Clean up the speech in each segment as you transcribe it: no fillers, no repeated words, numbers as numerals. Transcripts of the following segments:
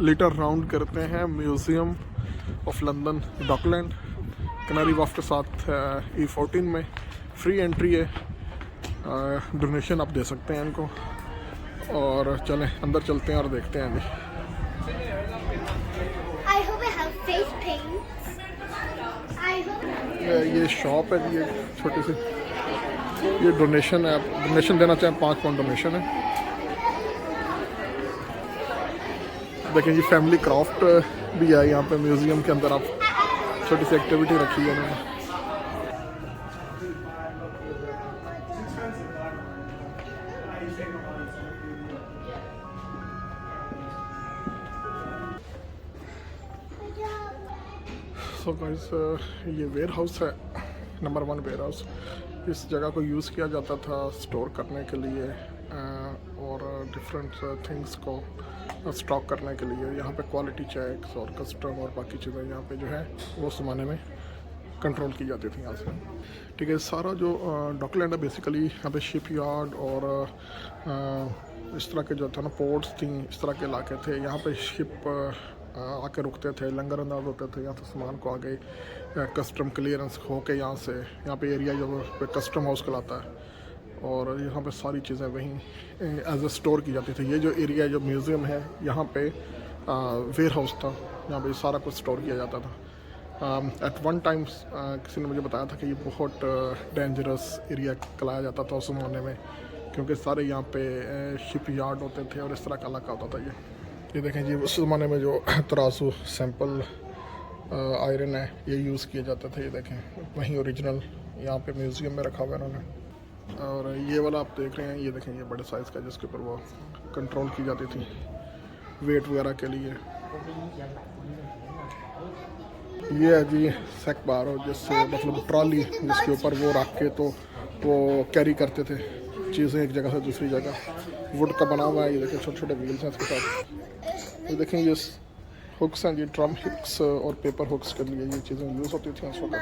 Litre round करते हैं museum of London Dockland कनारी वाफ के साथ E14 में फ्री एंट्री है। डोनेशन आप दे सकते हैं इनको। और चलें अंदर चलते हैं और देखते हैं अभी। ये शॉप है, ये छोटी सी, ये डोनेशन है। आप डोनेशन देना चाहें £5 डोनेशन है। देखें जी फैमिली क्राफ्ट भी है यहाँ पे म्यूज़ियम के अंदर। आप छोटी सी एक्टिविटी रखी है उन्होंने। सो गाइस ये वेयर हाउस है, नंबर 1 वेयर हाउस। इस जगह को यूज़ किया जाता था स्टोर करने के लिए और डिफरेंट थिंग्स को स्टॉक करने के लिए। यहाँ पे क्वालिटी चेक्स और कस्टम और बाकी चीज़ें यहाँ पे जो है वो ज़माने में कंट्रोल की जाती थी यहाँ से। ठीक है, सारा जो डॉकलैंड है बेसिकली यहाँ पे शिप यार्ड और इस तरह के जो था ना पोर्ट्स थी, इस तरह के इलाके थे। यहाँ पे शिप आके रुकते थे, लंगर अंदाज होते थे। यहाँ से सामान को आगे कस्टम क्लियरेंस हो के यहाँ से यहाँ पे एरिया जो कस्टम हाउस कहलाता है और यहाँ पे सारी चीज़ें वहीं एज ए स्टोर की जाती थी। ये जो एरिया जो म्यूज़ियम है यहाँ पे वेयर हाउस था, यहाँ पे सारा कुछ स्टोर किया जाता था। एट वन टाइम किसी ने मुझे बताया था कि ये बहुत डेंजरस एरिया कहलाया जाता था उस ज़माने में, क्योंकि सारे यहाँ पे शिप यार्ड होते थे और इस तरह का इलाका होता था। ये देखें जी उस ज़माने में जो तराजू सैंपल आयरन है ये यूज़ किए जाते थे। ये देखें वहीं ओरिजिनल यहाँ पे म्यूज़ियम में रखा हुआ है उन्होंने। और ये वाला आप देख रहे हैं, ये देखें ये बड़े साइज़ का जिसके ऊपर वो कंट्रोल की जाती थी वेट वगैरह के लिए। ये है जी सेक बार, जिससे मतलब ट्रॉली जिसके ऊपर वो रख के तो वो कैरी करते थे चीज़ें एक जगह से दूसरी जगह। वुड का बना हुआ है, ये देखें छोटे छोटे व्हील्स हैं इसके साथ। ये देखें ये हुक्स हैं जी, ड्रम हुक्स और पेपर हुक्स के लिए ये चीज़ें यूज़ होती थी उस वक्त।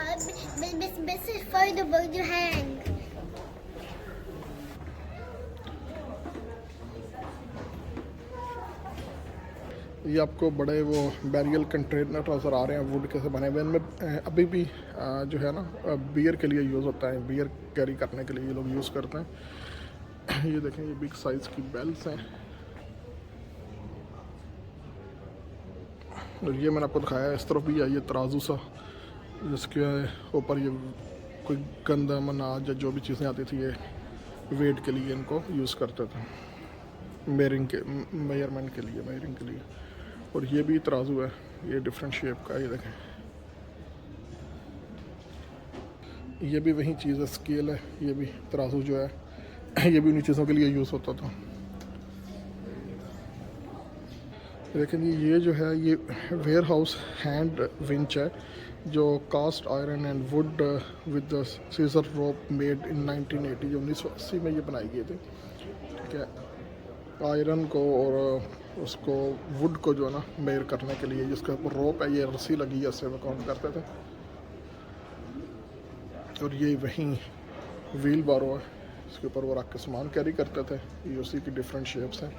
ये आपको बड़े वो बैरियल कंटेनर नज़र आ रहे हैं वुड के से बने हुए। इनमें अभी भी जो है ना बियर के लिए यूज़ होता है, बियर कैरी करने के लिए ये लोग यूज़ करते हैं। ये देखें ये बिग साइज़ की बेल्स हैं। और ये मैंने आपको दिखाया इस तरफ भी है ये तराजू सा, जिसके ऊपर ये कोई गंदम अनाज या जो भी चीज़ें आती थी ये वेट के लिए इनको यूज़ करते थे, मेजरमेंट के लिए, मेजरिंग के लिए। और ये भी तराजू है, ये डिफरेंट शेप का है। ये देखें ये भी वही चीज़ है, स्केल है। ये भी तराजू जो है ये भी उन्हीं चीज़ों के लिए यूज़ होता था। देखें जी ये जो है ये वेयर हाउस हैंड विंच है जो cast iron and wood with the sisal rope made in 1980, जो 1980 में ये बनाई गई थी। ठीक है, आयरन को और उसको वुड को जो है ना मेयर करने के लिए जिसके ऊपर रोप है, ये रस्सी लगी है, इससे वो काम करते थे। और ये वहीं व्हील बारो है, इसके ऊपर वो रख के सामान कैरी करते थे। ये उसी की डिफरेंट शेप्स हैं।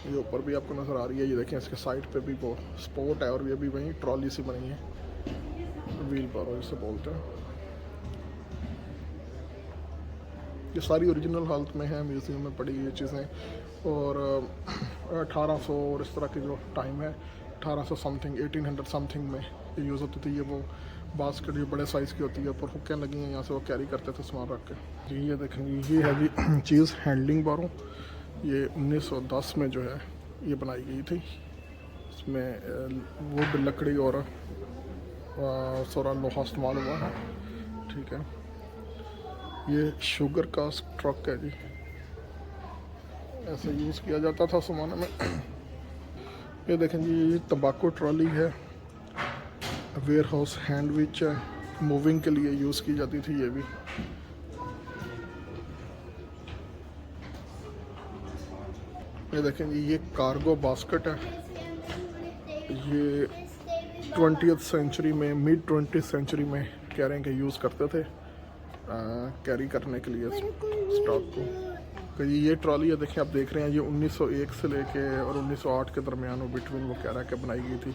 ये ऊपर भी आपको नज़र आ रही है, ये देखें इसके साइड पे भी वो स्पोर्ट है और ये भी वहीं ट्रॉली सी बनी है, व्हील बारो जिसे बोलते हैं। ये सारी ओरिजिनल हालत में है, म्यूज़ियम में पड़ी ये चीज़ें। और 1800 और इस तरह की जो टाइम है 1800 समथिंग 1800 समथिंग में ये यूज़ होती थी। ये वो बास्केट जो बड़े साइज़ की होती है, ऊपर हुक्कें लगी हैं, यहाँ से वो कैरी करते थे सामान रख के जी। ये देखेंगे ये है जी चीज़ हैंडलिंग बारो। ये 1910 में जो है ये बनाई गई थी। इसमें वुड लकड़ी और सारा लोहा इस्तेमाल हुआ है। ठीक है, ये शुगर का ट्रक है जी, ऐसे यूज़ किया जाता था ज़माने में। ये देखें जी ये तंबाकू ट्रॉली है, वेयर हाउस हैंडविच है, मूविंग के लिए यूज़ की जाती थी। ये भी ये देखें जी ये कार्गो बास्केट है। ये 20th सेंचुरी में, मिड 20th सेंचुरी में कह रहे हैं कि यूज़ करते थे कैरी करने के लिए स्टॉक को। कि ये ट्रॉली है, देखें आप देख रहे हैं, ये 1901 से लेके और 1908 के दरमियान वो बिटवीन वो कह रहा है कि बनाई गई थी,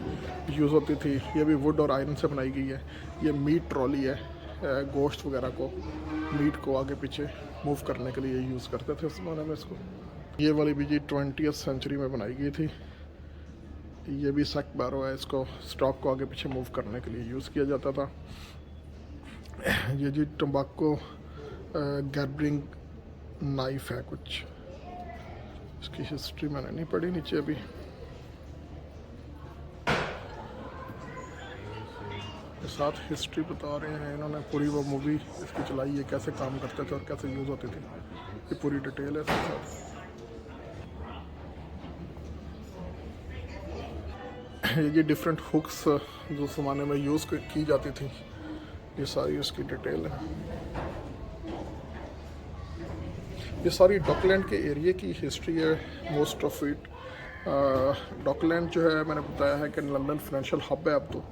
यूज़ होती थी। ये भी वुड और आयरन से बनाई गई है। ये मीट ट्रॉली है, गोश्त वगैरह को, मीट को आगे पीछे मूव करने के लिए यूज़ करते थे उस ज़माने में इसको। ये वाली भी जी 20th सेंचुरी में बनाई गई थी। ये भी सैक बैरो है, इसको स्टॉक को आगे पीछे मूव करने के लिए यूज़ किया जाता था। ये जी टम्बाको गैदरिंग नाइफ है कुछ, इसकी हिस्ट्री मैंने नहीं पढ़ी नीचे अभी। साथ हिस्ट्री बता रहे हैं इन्होंने, पूरी वो मूवी इसकी चलाई है, कैसे काम करते थे और कैसे यूज़ होती थी, ये पूरी डिटेल है इसके साथ। ये डिफरेंट हुक्स जो ज़माने में यूज़ की जाती थी, ये सारी उसकी डिटेल है। ये सारी डॉकलैंड के एरिया की हिस्ट्री है, मोस्ट ऑफ इट। डॉकलैंड जो है मैंने बताया है कि लंदन फाइनेंशियल हब है अब तो,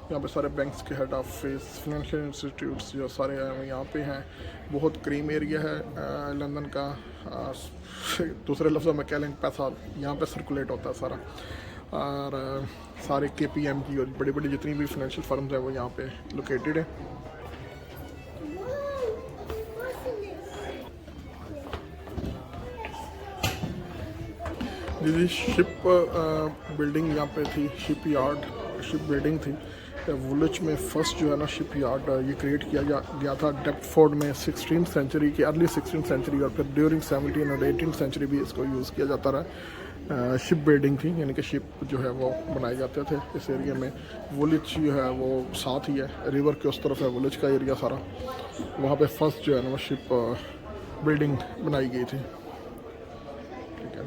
यहाँ पे सारे बैंक्स के हेड ऑफिस, फाइनेंशियल इंस्टीट्यूट्स जो सारे हैं यहाँ पे हैं। बहुत क्रीम एरिया है लंदन का। दूसरे लफ्ज़ों में कह लें पैसा यहाँ पे सर्कुलेट होता है सारा, और सारे KPMG और बड़ी बड़ी जितनी भी फाइनेंशियल फर्म्स हैं वो यहाँ पे लोकेटेड है। जी शिप बिल्डिंग यहाँ पे थी, शिप यार्ड, शिप बिल्डिंग थी। वुलिच में फर्स्ट जो है ना शिप यार्ड ये क्रिएट किया गया था डेप्टफोर्ड में 16th सेंचुरी की, अर्ली 16th सेंचुरी, और फिर ड्यूरिंग 17 और 18th सेंचुरी भी इसको यूज़ किया जाता रहा। शिप बिल्डिंग थी, यानी कि शिप जो है वो बनाए जाते थे इस एरिया में। वुलिच जो है वो साथ ही है, रिवर के उस तरफ है वुलिच का एरिया सारा। वहाँ पे फर्स्ट जो है ना वो शिप बिल्डिंग बनाई गई थी। ठीक है,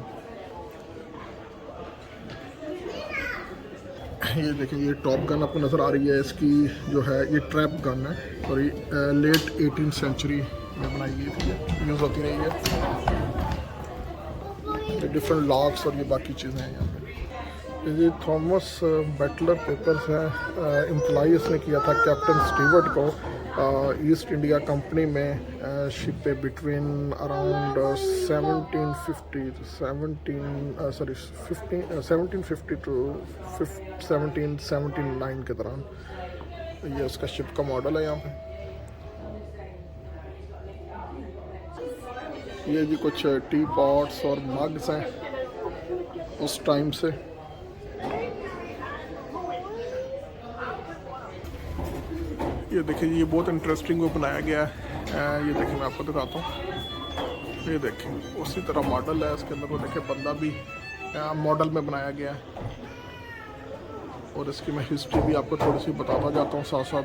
ये देखिए ये टॉप गन आपको नज़र आ रही है, इसकी जो है ये ट्रैप गन है, और ये लेट 18th सेंचुरी में बनाई गई थी, यूज़ होती रही है। डिफरेंट लॉक्स और ये बाकी चीज़ें हैं यहाँ पे। ये थॉमस बैटलर पेपर्स हैं, एम्प्लॉई इसने किया था कैप्टन स्टीवर्ट को ईस्ट इंडिया कंपनी में शिप पे बिटवीन अराउंड 1750 टू 1779 के दौरान। ये उसका शिप का मॉडल है यहाँ पे। ये जी कुछ टी पॉट्स और मग्स हैं उस टाइम से। ये देखिए ये बहुत इंटरेस्टिंग वो बनाया गया है। ये देखिए मैं आपको दिखाता हूँ, ये देखिए उसी तरह मॉडल है इसके अंदर, वो देखिए बंदा भी मॉडल में बनाया गया है। और इसकी मैं हिस्ट्री भी आपको थोड़ी सी बताता जाता हूँ साथ साथ।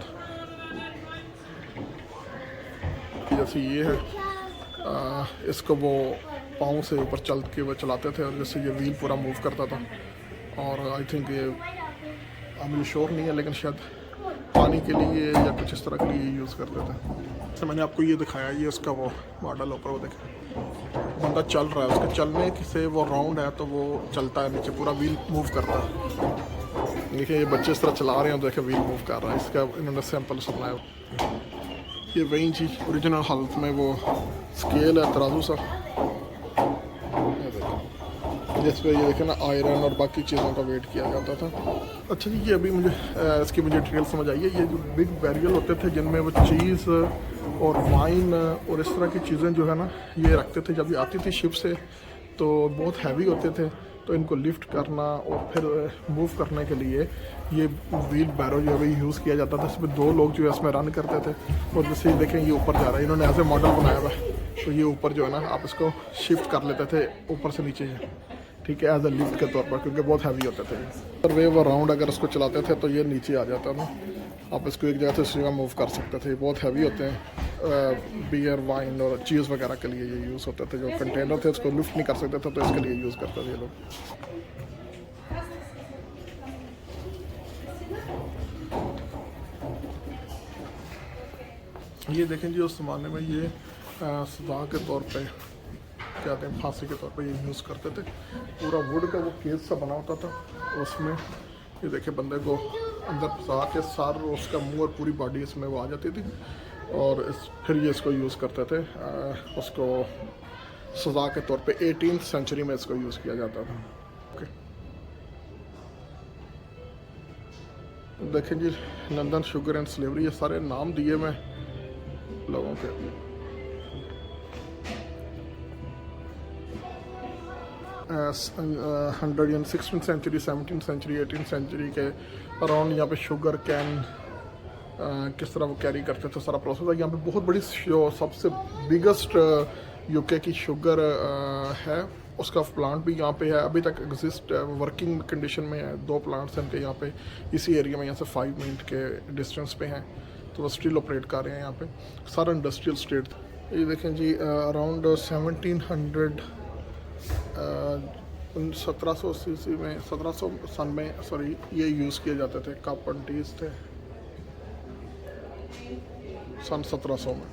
जैसे ये है, इसको वो पाँव से ऊपर चल के वो चलाते थे, और जैसे ये व्हील पूरा मूव करता था। और आई थिंक ये मुझे श्योर नहीं है, लेकिन शायद पानी के लिए या कुछ इस तरह के लिए यूज़ करते थे। तो मैंने आपको ये दिखाया, ये उसका वो मॉडल ऊपर वो देखें, बंदा चल रहा है, उसके चलने से वो राउंड है तो वो चलता है, नीचे पूरा व्हील मूव करता है। देखिए ये बच्चे इस तरह चला रहे हैं, देखें व्हील मूव कर रहा है। इसका इन्होंने सैंपल बनाया। ये वही जी ओरिजिनल हालत में वो स्केल है, तराजू सा, जिस पे ये देखें ना आयरन और बाकी चीज़ों का वेट किया जाता था। अच्छा जी, ये अभी मुझे इसकी मुझे डिटेल समझ आई है। ये जो बिग बैरियल होते थे जिनमें वो चीज़ और वाइन और इस तरह की चीज़ें जो है ना ये रखते थे, जब ये आती थी शिप से तो बहुत हैवी होते थे, तो इनको लिफ्ट करना और फिर मूव करने के लिए ये व्हील बैरो जो है यूज़ किया जाता था। इसमें 2 लोग जो है इसमें रन करते थे, और जैसे देखें ये ऊपर जा रहा है, इन्होंने ऐसे मॉडल बनाया हुआ है, तो ये ऊपर जो है ना आप इसको शिफ्ट कर लेते थे ऊपर से नीचे, ठीक है, एज अ लिफ्ट के तौर पर, क्योंकि बहुत हैवी होते थे। और वे वो राउंड अगर इसको चलाते थे तो ये नीचे आ जाता था, आप इसको एक जगह से दूसरी जगह मूव कर सकते थे। बहुत हैवी होते हैं, बियर वाइन और चीज़ वगैरह के लिए ये यूज़ होते थे। जो कंटेनर थे उसको लिफ्ट नहीं कर सकते थे, तो इसके लिए यूज़ करते थे ये लोग। ये देखें जी उस ज़माने में ये सजा के तौर पे क्या कहते हैं, फांसी के तौर पे ये यूज़ करते थे। पूरा वुड का वो केस सा बना होता था, उसमें ये देखे बंदे को अंदर फंसा के सार उसका मुंह और पूरी बॉडी इसमें वो आ जाती थी, और फिर ये इसको यूज़ करते थे उसको सजा के तौर पे 18th सेंचुरी में इसको यूज़ किया जाता था। ओके, देखें जी, लंदन शुगर एंड स्लेवरी, ये सारे नाम दिए मैं लोगों के। 16th century, 17th century, 18th century के अराउंड यहाँ पे शुगर कैन किस तरह वो कैरी करते थे, सारा प्रोसेस है। यहाँ पे बहुत बड़ी सबसे बिगेस्ट यूके की शुगर है, उसका प्लांट भी यहाँ पे है, अभी तक एग्जिस्ट वर्किंग कंडीशन में है। 2 प्लांट्स हैं इनके यहाँ पे, इसी एरिया में, यहाँ से 5 मिनट के डिस्टेंस पे हैं, तो वो स्टिल ऑपरेट कर रहे हैं यहाँ पे। सारा इंडस्ट्रियल स्टेट। ये देखें जी, अराउंड 1780 ईस्वी में, 1700 सन में सॉरी, ये यूज़ किए जाते थे। कप एंड टीज थे सन 1700 में।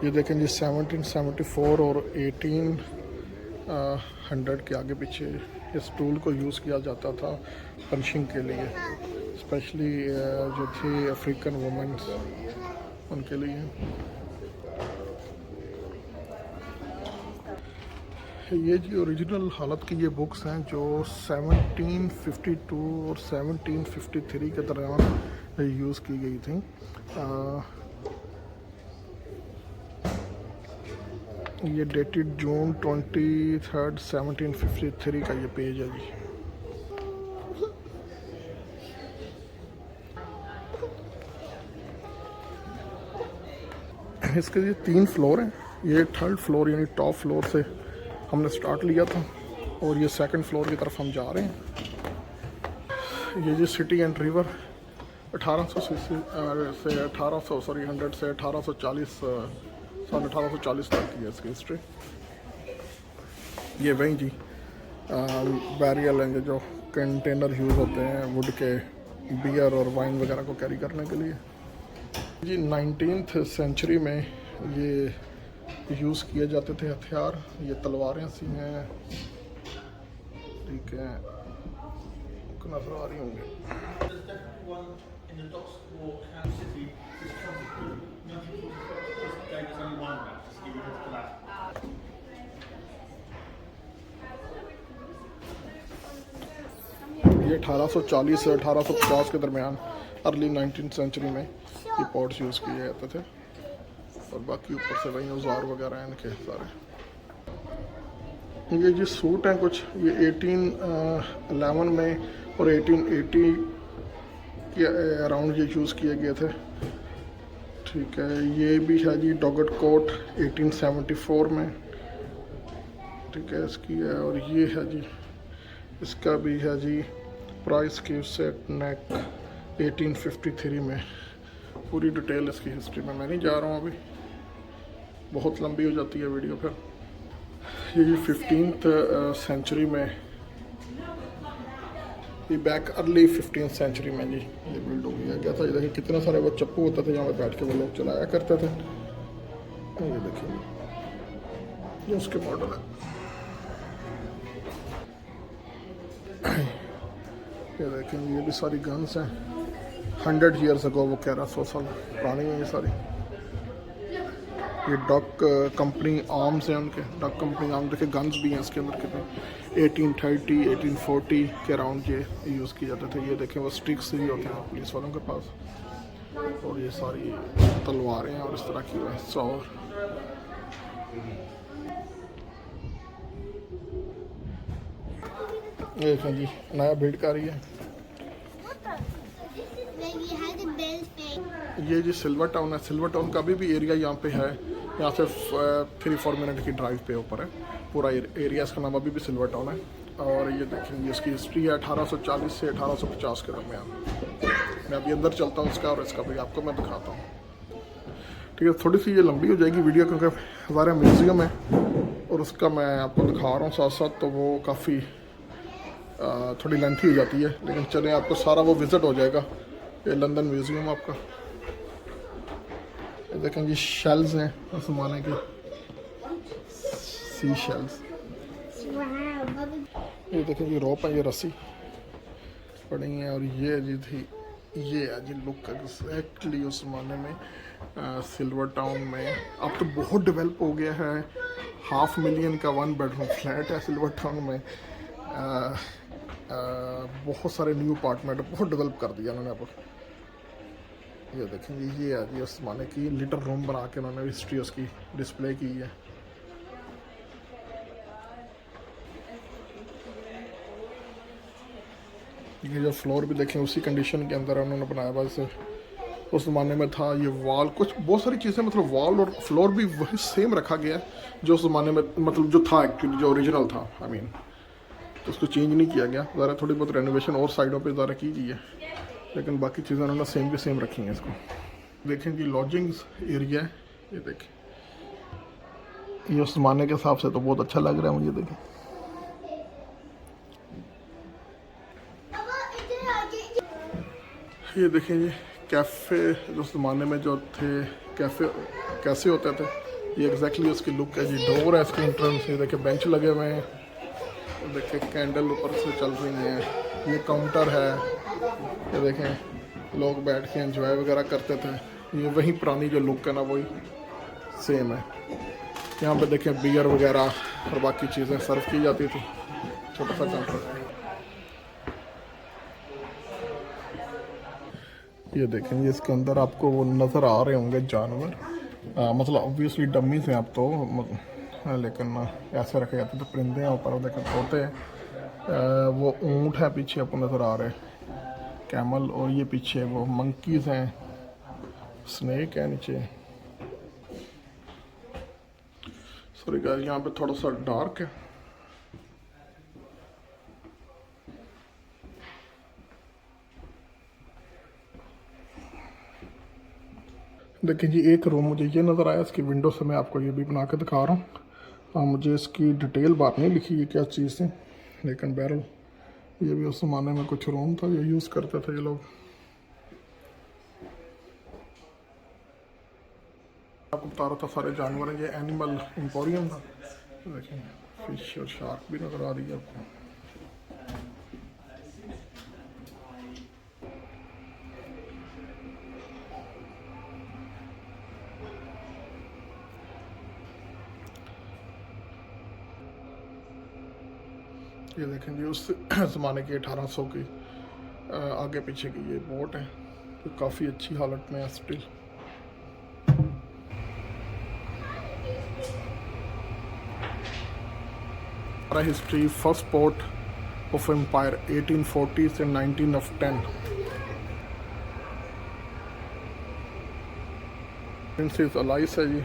ये देखें जी, 1774 और 1800 के आगे पीछे इस टूल को यूज़ किया जाता था पंचिंग के लिए, स्पेशली जो थी अफ्रीकन वुमेन्स, उनके लिए। ये जी ओरिजिनल हालत की ये बुक्स हैं जो 1752 और 1753 के दौरान यूज़ की गई थी। ये डेटेड जून 23, 1753 का ये पेज है जी। इसके ये 3 फ्लोर हैं। ये 3rd फ्लोर यानी टॉप फ्लोर से हमने स्टार्ट लिया था, और ये 2nd फ्लोर की तरफ हम जा रहे हैं। ये जी सिटी एंड रिवर 1800 से 1840 सन 1840 तक की है इसकी हिस्ट्री। ये वहीं जी बैरियल हैं जो कंटेनर यूज़ होते हैं वुड के, बियर और वाइन वगैरह को कैरी करने के लिए। जी 19th सेंचुरी में ये यूज़ किए जाते थे हथियार। ये तलवारें सी हैं, ठीक है, नजर आ रही होंगी। ये 1840 से 1850 के दरमियान, अर्ली 19th सेंचुरी में ये पॉट्स यूज़ किए जाते थे, और बाकी ऊपर से वही औजार वगैरह हैं इनके सारे। ये जी सूट हैं कुछ, ये 1811 में और 1880 के अराउंड ये यूज़ किए गए थे, ठीक है। ये भी है जी डॉगट कोट 1874 में, ठीक है, इसकी है। और ये है जी, इसका भी है जी प्राइस की सेट नेक 1853 में। पूरी डिटेल इसकी हिस्ट्री में मैं नहीं जा रहा हूँ अभी, बहुत लंबी हो जाती है वीडियो फिर। ये जी 15th सेंचुरी में, ये बैक अर्ली 15th सेंचुरी में जी ये बिल्ड हो गया था। ये देखिए कितने सारे वो चप्पू होते थे जहाँ पे बैठ के वो लोग चलाया करते थे। ये देखिए, ये उसके मॉडल है। ये देखें, ये भी सारी गन्स हैं, 100 ईयर्स अगो वो कह रहा, 100 साल पुरानी है ये सारी। ये डक कंपनी आर्म्स हैं उनके, डक कंपनी आर्म्स। देखिए गन्स भी हैं इसके अंदर कितने, 1830 1840 के अराउंड ये यूज़ किए जाते थे। ये देखें वो स्टिक्स भी होते हैं पुलिस वालों के पास, और ये सारी तलवारें हैं और इस तरह की वैसा। और ये देखें जी नया बिल्ड कर रही है। ये जी सिल्वर टाउन है। सिल्वर टाउन का अभी भी एरिया यहाँ पे है, यहाँ से 3-4 मिनट की ड्राइव पे ऊपर है पूरा एरिया। इसका नाम अभी भी सिल्वर टाउन है। और ये देखेंगे इसकी हिस्ट्री है 1840 से 1850 के दरमियान। मैं अभी अंदर चलता हूँ इसका, और इसका भी आपको मैं दिखाता हूँ, ठीक है। थोड़ी सी ये लंबी हो जाएगी वीडियो क्योंकि हमारा म्यूज़ियम है और उसका मैं आपको दिखा रहा हूँ साथ साथ, तो वो काफ़ी थोड़ी लेंथी हो जाती है। लेकिन चलें, आपको सारा वो विज़िट हो जाएगा। ये लंदन म्यूज़ियम आपका। ये देखें जी शेल्स हैं उस ज़माने के, सी शेल्स। ये देखें जी रोप है, ये रस्सी पड़ी है। और ये जी थी, ये है जी लुक एग्जैक्टली उस ज़माने में सिल्वर टाउन में। अब तो बहुत डेवलप हो गया है, 500,000 का 1 बेडरूम फ्लैट है सिल्वर टाउन में। बहुत सारे न्यू अपार्टमेंट बहुत डेवलप कर दिया उन्होंने अब। ये देखेंगे, ये है जी उस ज़माने की लिटिल रूम बना के उन्होंने हिस्ट्री उसकी डिस्प्ले की है। ये जो फ्लोर भी देखें उसी कंडीशन के अंदर उन्होंने बनाया, बस उस ज़माने में था। ये वॉल कुछ बहुत सारी चीज़ें, मतलब वॉल और फ्लोर भी वही सेम रखा गया है जो उस ज़माने में मतलब जो था एक्चुअली, जो ओरिजिनल था। आई मीन तो उसको चेंज नहीं किया गया, ज़रा थोड़ी बहुत रेनोवेशन और साइडों पे ज़रा की गई है, लेकिन बाकी चीज़ें उन्होंने सेम की सेम रखी हैं इसको। देखें जी लॉजिंग्स एरिया है, ये देखें, ये उस ज़माने के हिसाब से तो बहुत अच्छा लग रहा है मुझे। देखें ये देखें जी कैफ़े, जो ज़माने में जो थे कैफ़े कैसे होते थे, ये एग्जैक्टली उसकी लुक है जी। डोर है इसकी एंट्रेंस, ये देखें बेंच लगे हुए हैं, देखें कैंडल ऊपर से चल रही हैं। ये काउंटर है, ये देखें लोग बैठ के एंजॉय वगैरह करते थे। ये वही पुरानी जो लुक है ना वही सेम है। यहाँ पे देखें बियर वगैरह और बाकी चीज़ें सर्व की जाती थी, छोटा सा काउंटर। ये देखें, इसके अंदर आपको वो नज़र आ रहे होंगे जानवर, मतलब ऑब्वियसली डमीज हैं आप तो, लेकिन ऐसे रखे जाते तो परिंदे हैं ऊपर, देखें तोते हैं, वो ऊँट है पीछे आपको नज़र आ रहे हैं, कैमल, और ये पीछे वो मंकीज़ हैं, स्नेक है नीचे। सॉरी गाइस, यहाँ पे थोड़ा सा डार्क है। देखिए जी एक रूम मुझे ये नज़र आया, इसकी विंडो से मैं आपको ये भी बना के दिखा रहा हूँ। मुझे इसकी डिटेल बात नहीं लिखी है क्या चीज़ है, लेकिन बहरहाल ये भी उस ज़माने में कुछ रूम था, ये यूज़ करते थे ये लोग। आपको बता रहा था सारे जानवर हैं, ये एनिमल एम्पोरियम था। देखिए फिश और शार्क भी नज़र आ रही है आपको। ये देखें जी उस ज़माने की 1800 की आगे पीछे की ये बोट है, तो काफ़ी अच्छी हालत में है still. History first port of empire 1840 से 1910। प्रिंसेस अलाइस है जी।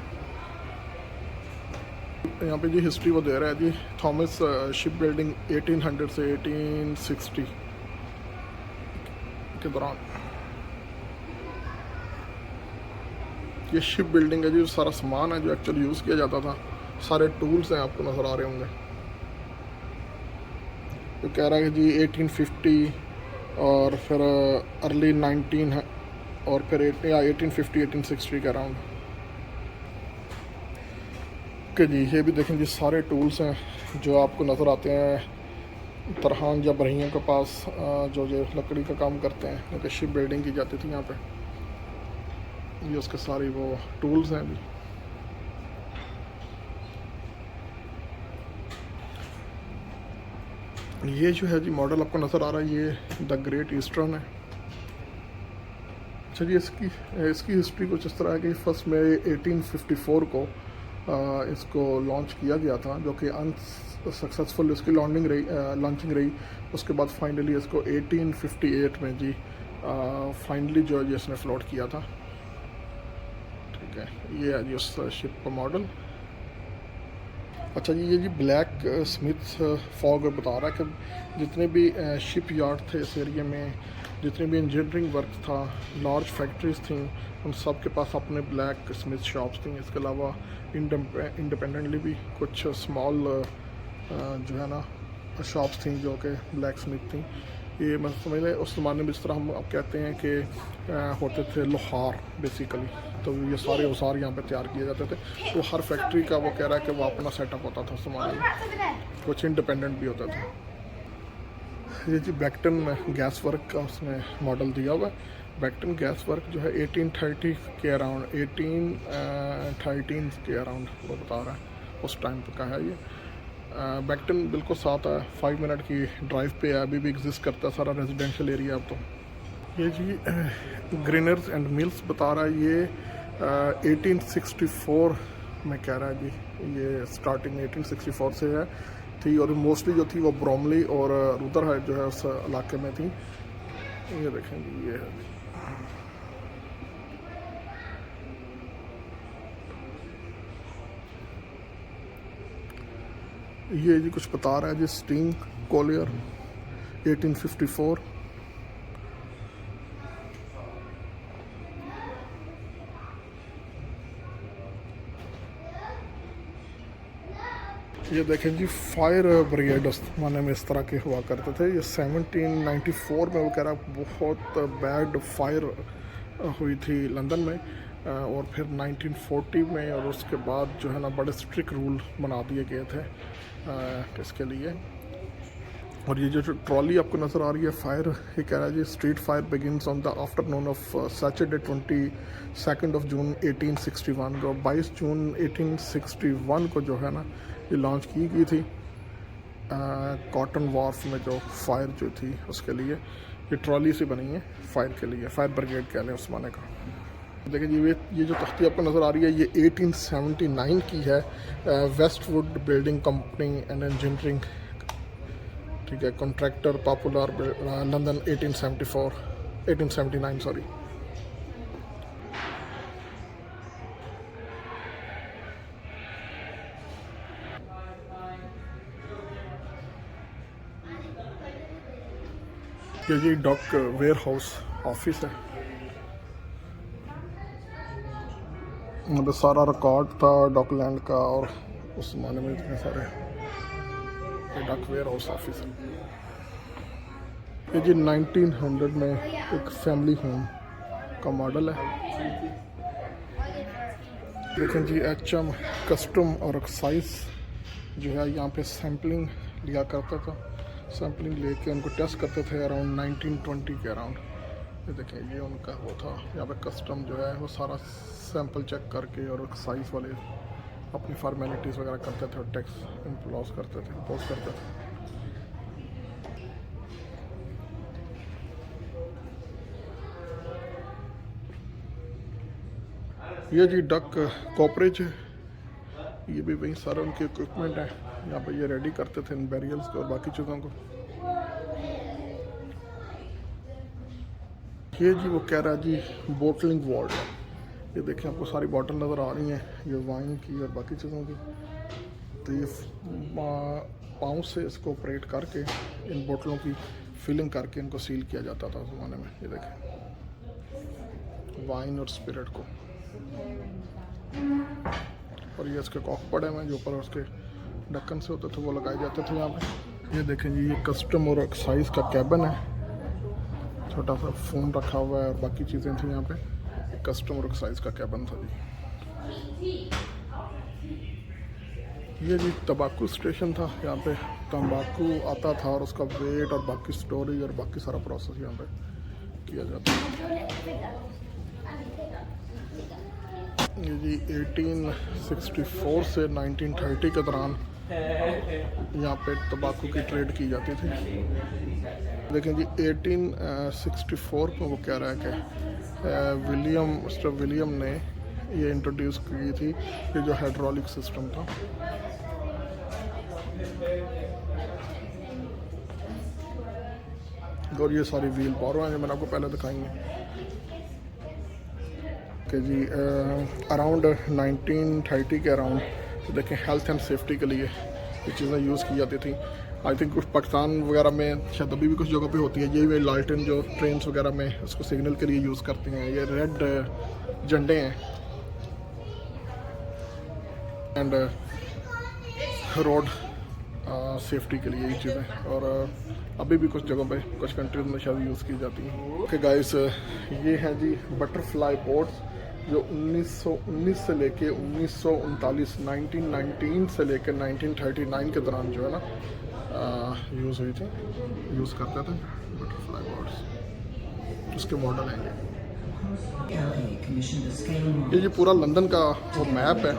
यहाँ पे जी हिस्ट्री वो दे रहा है जी, थॉमस शिप बिल्डिंग 1800 से 1860 के दौरान ये शिप बिल्डिंग है जी। सारा सामान है जो एक्चुअली यूज़ किया जाता था, सारे टूल्स हैं आपको नज़र आ रहे होंगे। तो कह रहा है जी 1850 और फिर अर्ली 19 है, और फिर 1850 1860 के अराउंड के जी। ये भी देखें जी सारे टूल्स हैं जो आपको नज़र आते हैं तरहान या बरहियों के पास, जो लकड़ी का काम करते हैं, क्योंकि शिप बिल्डिंग की जाती थी यहाँ पे। ये उसके सारे वो टूल्स हैं अभी। ये जो है जी मॉडल आपको नज़र आ रहा है, ये द ग्रेट ईस्टर्न है। अच्छा जी इसकी हिस्ट्री कुछ इस तरह है कि फर्स्ट में 1854 को इसको लॉन्च किया गया था, जो कि अनसक्सेसफुल इसकी लॉन्चिंग रही। उसके बाद फाइनली इसको 1858 में जी फाइनली जो है इसने फ्लोट किया था। ठीक है, ये है जी उस शिप का मॉडल। अच्छा जी ये जी ब्लैक स्मिथ फॉग बता रहा है कि जितने भी शिप यार्ड थे इस एरिया में, जितने भी इंजीनियरिंग वर्क था, लार्ज फैक्ट्रीज थी, उन सब के पास अपने ब्लैक स्मिथ शॉप्स थी। इसके अलावा इंडिपेंडेंटली भी कुछ स्मॉल जो है ना शॉप्स थी जो कि ब्लैक स्मिथ थी। ये मतलब समझ लें उस ज़माने में जिस तरह हम अब कहते हैं कि होते थे लोहार बेसिकली, तो ये सारे औजार यहाँ पे तैयार किए जाते थे। तो हर फैक्ट्री का वो कह रहा है कि वो अपना सेटअप होता था उस ज़माने में, कुछ इंडिपेंडेंट भी होता था। ये जी बैक्टन गैस वर्क का उसमें मॉडल दिया हुआ है। बैक्टन गैस वर्क जो है 1830 के अराउंड 1813 के अराउंड वो बता रहा है। उस टाइम का है ये। बैक्टन बिल्कुल साथ है, 5 मिनट की ड्राइव पे है, अभी भी एग्जिस्ट करता है सारा रेजिडेंशियल एरिया अब तो। ये जी ग्रेनर्स एंड मिल्स बता रहा है, ये 1864 में कह रहा है जी, ये स्टार्टिंग 1864 से है थी, और मोस्टली जो थी वो ब्रोमली और रुदरहाइट जो है उस इलाके में थी। ये देखें जी, ये है ये जी कुछ बता रहा है जी, स्टींग कॉलियर 1854। ये देखें जी, फायर ब्रिगेड उस ज़माने में इस तरह के हुआ करते थे। ये 1794 में वो कह रहा बहुत बैड फायर हुई थी लंदन में, और फिर 1940 में, और उसके बाद जो है ना बड़े स्ट्रिक्ट रूल बना दिए गए थे इसके लिए। और ये जो ट्रॉली आपको नज़र आ रही है फायर, ये कह रहा है जी, street fire begins on the afternoon of Saturday 22 of June 1861 को। 22 जून 1861 को जो है ना ये लॉन्च की गई थी कॉटन वार्फ में, जो फायर जो थी उसके लिए। ये ट्रॉली से बनी है फायर के लिए, फायर ब्रिगेड कह लें उस माने का। देखिए जी, ये जो तख्ती आपको नज़र आ रही है, ये 1879 की है, Westwood building company and engineering, ठीक है, कॉन्ट्रैक्टर पॉपुलर लंदन 1879 सॉरी। ये जी डॉक वेयर हाउस ऑफिस है, मतलब सारा रिकॉर्ड था डॉकलैंड का, और उस ज़माने में इतने सारे। डॉक वेयर हाउस ऑफिस है। ये जी 1900 में एक फैमिली होम का मॉडल है। देखें जी, HM कस्टम और एक्साइज जो है यहाँ पे सैम्पलिंग लिया करता था, सैम्पलिंग लेके उनको टेस्ट करते थे अराउंड 1920 के अराउंड। ये देखें, ये उनका वो था, यहाँ पे कस्टम जो है वो सारा सैंपल चेक करके और एक्साइज वाले अपनी फॉर्मेलिटीज़ वगैरह करते थे और टैक्स इम्पोज करते थे। ये जी डक कॉपरेज है, ये भी वही सारा उनके इक्विपमेंट है, यहाँ पे ये रेडी करते थे इन बैरियल्स को और बाकी चीज़ों को। ये जी वो कह रहा है जी बोटलिंग वार्ड है। ये देखें, आपको सारी बॉटल नज़र आ रही हैं, ये वाइन की और बाकी चीज़ों की। तो ये पाँव से इसको ऑपरेट करके इन बोतलों की फिलिंग करके इनको सील किया जाता था उस ज़माने में। ये देखें, वाइन और स्पिरिट को। और ये इसके कॉक पड़े हुए हैं जो ऊपर उसके ढक्कन से होते थे, वो लगाए जाते थे यहाँ पे। ये देखें जी, ये कस्टम और एक्साइज का कैबिन है, छोटा सा फ़ोन रखा हुआ है और बाकी चीज़ें थी यहाँ पे। कस्टम और एक्साइज का कैबिन था जी। ये जी तंबाकू स्टेशन था, यहाँ पे तंबाकू आता था और उसका वेट और बाकी स्टोरेज और बाकी सारा प्रोसेस यहाँ पे किया जाता है। ये जी 1864 से 1930 के दौरान यहाँ पे तंबाकू की ट्रेड की जाती थी। देखें जी, 1864 में वो कह रहा है कि मिस्टर विलियम ने ये इंट्रोड्यूस की थी, ये जो हाइड्रोलिक सिस्टम था। और ये सारी व्हील पावर हैं जो मैंने आपको पहले दिखाई हैं कि जी अराउंड 1930 के अराउंड देखें हेल्थ एंड सेफ्टी के लिए ये चीज़ें यूज़ की जाती थी। आई थिंक कुछ पाकिस्तान वगैरह में शायद अभी भी कुछ जगह पे होती है। ये लालटेन जो ट्रेन वगैरह में उसको सिग्नल के लिए यूज़ करते हैं, ये रेड झंडे हैं एंड रोड सेफ्टी के लिए ये चीज़ें, और अभी भी कुछ जगहों पे कुछ कंट्रीज में शायद यूज़ की जाती हैं। ओके गाइस, ये है जी बटरफ्लाई बोट्स जो 1919 से लेके 1939 1919 से लेकर 1939 के दौरान जो है ना यूज़ हुई थी, यूज़ करते थे बटरफ्लाई बोट्स। उसके मॉडल हैं ये। ये पूरा लंदन का वो मैप है।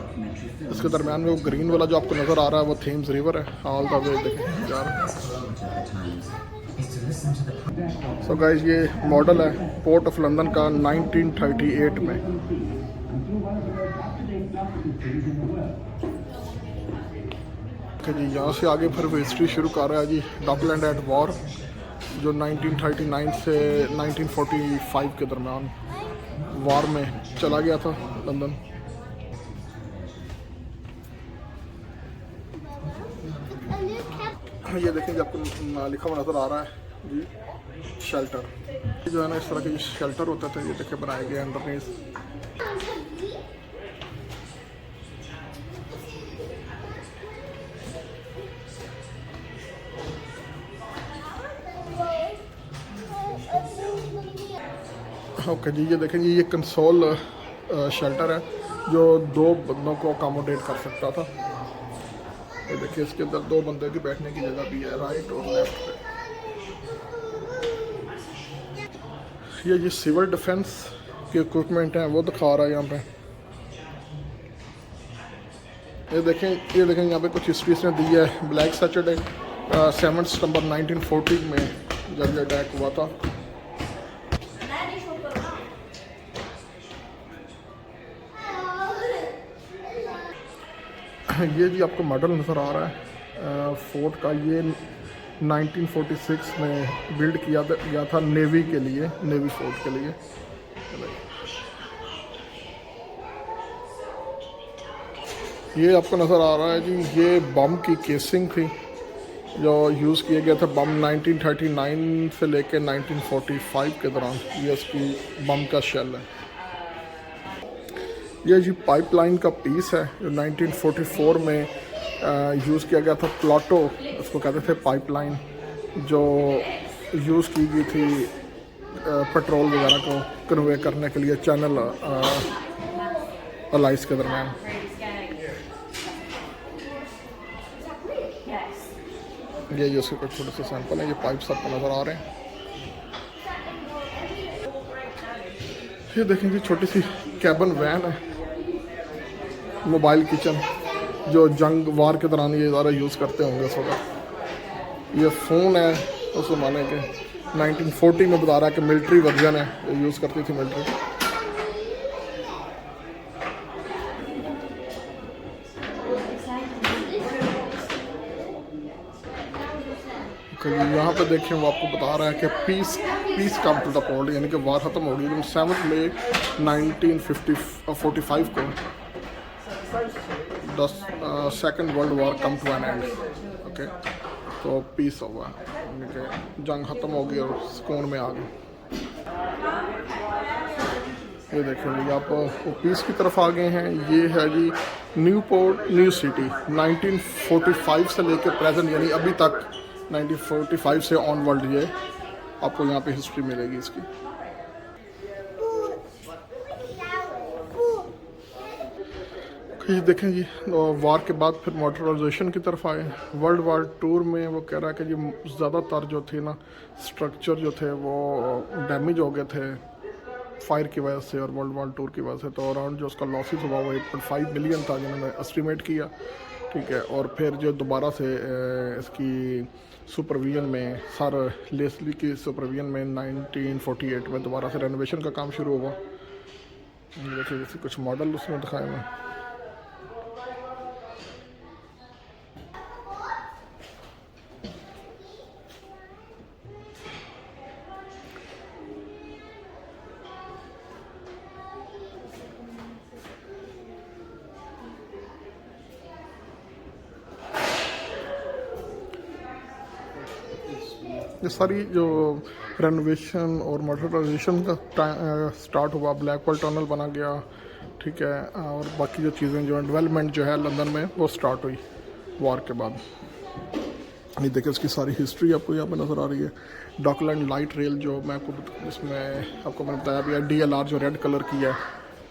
इसके दरमियान में वो ग्रीन वाला जो आपको नज़र आ रहा है वो थेम्स रिवर है। ऑल द वे देखें जा रहा है। सो गाइस ये मॉडल है पोर्ट ऑफ लंदन का 1938 में। जी यहाँ से आगे फिर हिस्ट्री शुरू कर रहा है जी। डॉकलैंड एट वॉर जो 1939 से 1945 के दरमियान वॉर में चला गया था लंदन। ये देखेंगे आपको लिखा हुआ नज़र आ रहा है जी शेल्टर। जो है ना इस तरह के शेल्टर होते थे, ये देखे बनाए गए अंडरनीथ। ओके जी ये देखें जी ये कंसोल शेल्टर है जो 2 बंदों को अकोमोडेट कर सकता था। ये देखिए इसके अंदर 2 बंदे की बैठने की जगह भी है राइट और लेफ्ट पे। ये सिविल डिफेंस के इक्विपमेंट हैं वो दिखा रहा है यहाँ पे। ये देखें यहाँ पे कुछ हिस्ट्री ने दी है। ब्लैक सैटरडे 7 सितंबर 1940 में जब ये अटैक हुआ था। ये जी आपको मॉडल नज़र आ रहा है फोर्ट का। ये 1946 में बिल्ड किया गया था नेवी के लिए, नेवी फोर्ट के लिए। ये आपको नज़र आ रहा है जी ये बम की केसिंग थी जो यूज़ किया गया था बम 1939 से लेकर 1945 के दौरान। ये इसकी बम का शेल है। ये जी पाइपलाइन का पीस है जो 1944 में यूज़ किया गया था। प्लाटो उसको कहते थे पाइपलाइन, जो यूज़ की गई थी पेट्रोल वगैरह को कन्वे करने के लिए चैनल अलाइस के दरमियान। ये उसके कुछ छोटे से सैंपल हैं। ये पाइप्स आपको नज़र आ रहे हैं। ये देखेंगे छोटी सी कैबन वैन है, मोबाइल किचन जो जंग वार के दौरान ये ज़्यादा यूज़ करते होंगे इस वक्त। ये फ़ोन है उस ज़माने के 1940 में बता रहा है कि मिलिट्री वर्जन है, ये यूज़ करती थी मिलिट्री। यहाँ पे देखें वो आपको बता रहा है कि peace come to the point, यानी कि वार ख़त्म हो गई 7 मई 1945 को the second world war come to an end. Okay तो पीस हुआ, यानी कि जंग ख़त्म हो गई और सुकून में आ गई। ये देखें जी आप वो पीस की तरफ आ गए हैं। ये है जी न्यूपोर्ट न्यू सिटी 1945 से लेकर प्रेजेंट, यानी अभी तक 1945 से ऑनवर्ड ये आपको यहाँ पे हिस्ट्री मिलेगी इसकी। ये देखें जी वार के बाद फिर मॉडर्नाइजेशन की तरफ आए। वर्ल्ड वार टूर में वो कह रहा है कि जी ज़्यादातर जो थे ना स्ट्रक्चर जो थे वो डैमेज हो गए थे फायर की वजह से और वर्ल्ड वार टूर की वजह से। तो अराउंड जो उसका लॉसेस हुआ वो 8.5 मिलियन था जिन्होंने एस्टिमेट किया, ठीक है। और फिर जो दोबारा से इसकी सुपरविजन में सर लेस्ली की सुपरविजन में 1948 में दोबारा से रेनोवेशन का काम शुरू हुआ। देखिए जैसे कुछ मॉडल उसमें दिखाए हुए। ये सारी जो रेनोवेशन और मॉडर्नाइजेशन का स्टार्ट हुआ, ब्लैकवॉल टनल बना गया, ठीक है। और बाकी जो चीज़ें जो डेवलपमेंट जो है लंदन में वो स्टार्ट हुई वॉर के बाद। ये देखिए इसकी सारी हिस्ट्री आपको यहाँ पे नज़र आ रही है। डॉकलैंड लाइट रेल जो मैं आपको इसमें आपको मैंने बताया भी है, DLR जो रेड कलर की है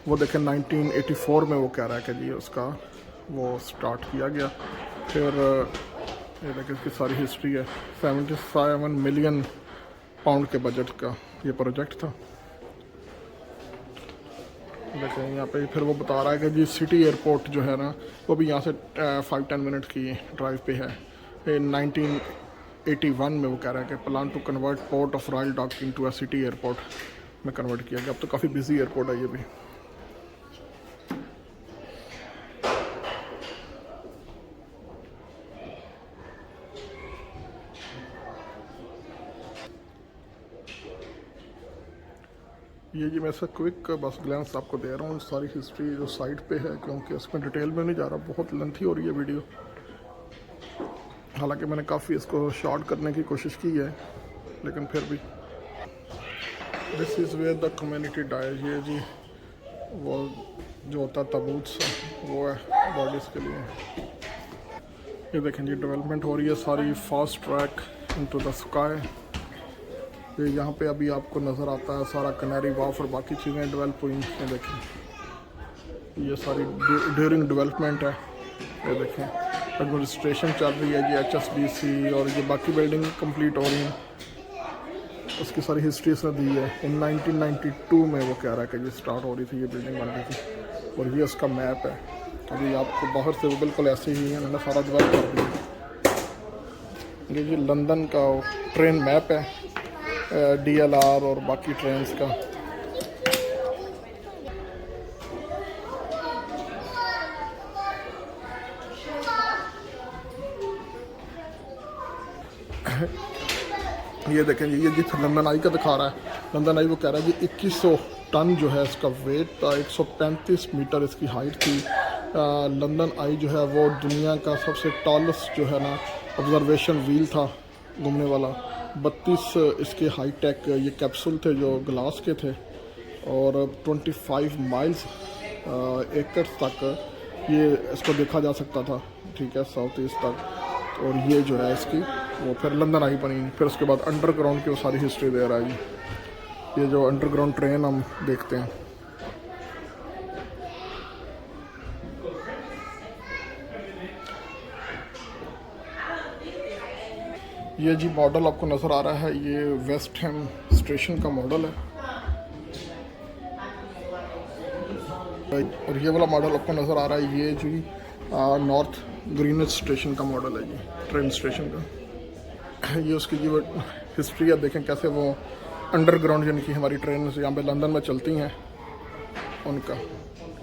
वो देखें 1984 में वो कह रहा है कि जी उसका वो स्टार्ट किया गया। फिर ये देखिए इसकी सारी हिस्ट्री है। 77 मिलियन पाउंड के बजट का ये प्रोजेक्ट था। देखें यहाँ पे फिर वो बता रहा है कि जी सिटी एयरपोर्ट जो है ना वो भी यहाँ से 5-10 मिनट की ड्राइव पे है। 1981 में वो कह रहा है कि plan to convert port of royal dock into a city airport में कन्वर्ट किया गया। अब तो काफ़ी बिजी एयरपोर्ट है ये भी। ये जी मैं ऐसा क्विक बस ग्लैंस आपको दे रहा हूँ सारी हिस्ट्री जो साइट पे है, क्योंकि इसमें डिटेल में नहीं जा रहा, बहुत लेंथी हो रही है वीडियो। हालांकि मैंने काफ़ी इसको शॉर्ट करने की कोशिश की है, लेकिन फिर भी। This is where the community dies. ये जी वो जो होता है ताबूत सा, वो है बॉडीज़ के लिए। ये देखें जी डेवलपमेंट हो रही है सारी, fast track into the sky. ये यहाँ पे अभी आपको नज़र आता है सारा कनारी वाफ और बाकी चीज़ें डेवलप हुई हैं। देखें ये सारी ड्यूरिंग डेवलपमेंट है। ये देखें एडमिनिस्ट्रेशन चल रही है जी, HSBC, और ये बाकी बिल्डिंग कंप्लीट हो रही हैं। उसकी सारी हिस्ट्री इसने दी है। इन 1992 में वो कह रहा है कि ये स्टार्ट हो रही थी, ये बिल्डिंग बन रही थी। और ये उसका मैप है। अभी आपको बाहर से वो बिल्कुल ऐसे ही है, मैंने सारा डेवलप कर दिया। ये जी लंदन का ट्रेन मैप है, DLR और बाकी ट्रेन्स का। ये देखें जी, ये जिस लंदन आई का दिखा रहा है, लंदन आई वो कह रहा है जी 2100 टन जो है इसका वेट था, 135 मीटर इसकी हाइट थी। लंदन आई जो है वो दुनिया का सबसे टॉलेस्ट जो है ना ऑब्जर्वेशन व्हील था घूमने वाला। 32 इसके हाई टेक ये कैप्सूल थे जो ग्लास के थे, और 25 माइल्स एकड़ तक ये इसको देखा जा सकता था, ठीक है, साउथ ईस्ट तक। और ये जो है इसकी वो फिर लंदन आई बनी। फिर उसके बाद अंडरग्राउंड की वो सारी हिस्ट्री दे रहा है जी। ये जो अंडरग्राउंड ट्रेन हम देखते हैं, ये जी मॉडल आपको नज़र आ रहा है, ये वेस्ट हैम स्टेशन का मॉडल है। और ये वाला मॉडल आपको नज़र आ रहा है, ये जी नॉर्थ ग्रीनविच स्टेशन का मॉडल है जी, ट्रेन स्टेशन का। ये उसकी जी वो हिस्ट्री है, देखें कैसे वो अंडरग्राउंड यानी कि हमारी ट्रेन यहाँ पे लंदन में चलती हैं, उनका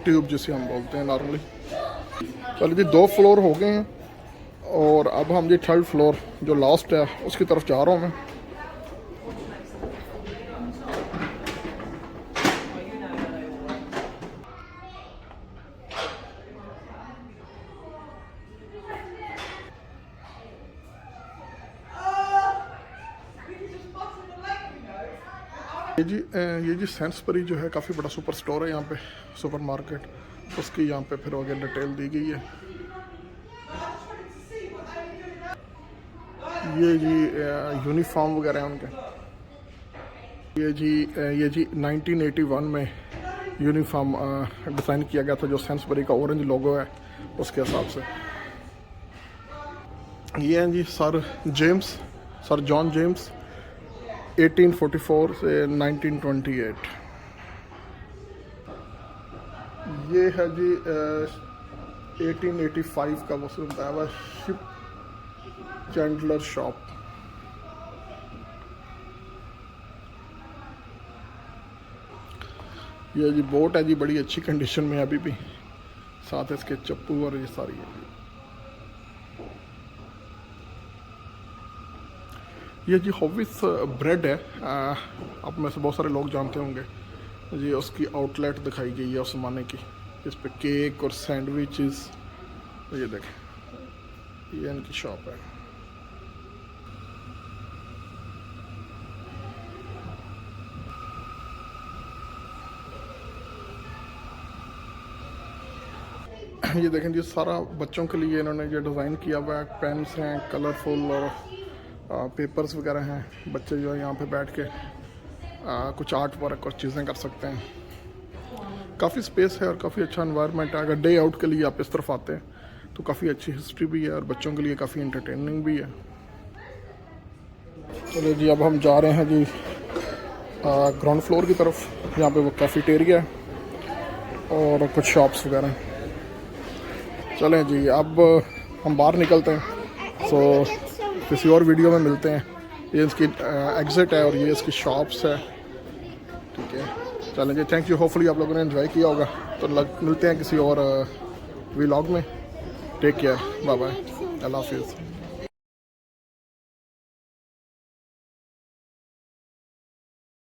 ट्यूब जिसे हम बोलते हैं नॉर्मली। चलो जी 2 फ्लोर हो गए हैं, और अब हम जी 3rd फ्लोर जो लास्ट है उसकी तरफ जा रहा हूँ मैं। ये जी सेंसबरी जो है काफ़ी बड़ा सुपर स्टोर है यहाँ पे, सुपर मार्केट। उसकी यहाँ पे फिर आगे डिटेल दी गई है। ये जी यूनिफॉर्म वगैरह हैं उनके। ये जी 1981 में यूनिफॉर्म डिज़ाइन किया गया था, जो सेंसबरी का ऑरेंज लोगो है उसके हिसाब से। ये हैं जी सर जॉन जेम्स 1844 से 1928। ये है जी 1885 का वो बताया हुआ शिप चैंडलर शॉप। ये जी बोट है जी, बड़ी अच्छी कंडीशन में अभी भी, साथ इसके चप्पू और ये सारी है। ये जी हॉविस ब्रेड है, आप में से बहुत सारे लोग जानते होंगे जी। उसकी आउटलेट दिखाई गई है उस ज़माने की, इस पे केक और सैंडविचेस। ये देखें, ये इनकी शॉप है। ये देखें जी सारा बच्चों के लिए इन्होंने ये डिज़ाइन किया हुआ है। पेन्स हैं कलरफुल और पेपर्स वगैरह हैं। बच्चे जो है यहाँ पे बैठ के कुछ आर्ट वर्क और चीज़ें कर सकते हैं। काफ़ी स्पेस है और काफ़ी अच्छा एनवायरनमेंट है। अगर डे आउट के लिए आप इस तरफ आते हैं तो काफ़ी अच्छी हिस्ट्री भी है और बच्चों के लिए काफ़ी इंटरटेनिंग भी है। चलिए जी अब हम जा रहे हैं जी ग्राउंड फ्लोर की तरफ। यहाँ पे वो कैफेटेरिया है और कुछ शॉप्स वगैरह। चलें जी, अब हम बाहर निकलते हैं। सो किसी और वीडियो में मिलते हैं। ये इसकी एग्ज़िट है और ये इसकी शॉप्स है, ठीक है। चलें जी, थैंक यू। होपफुली आप लोगों ने एंजॉय किया होगा। तो मिलते हैं किसी और व्लॉग में। टेक केयर, बाय बाय, अल्लाह हाफिज़।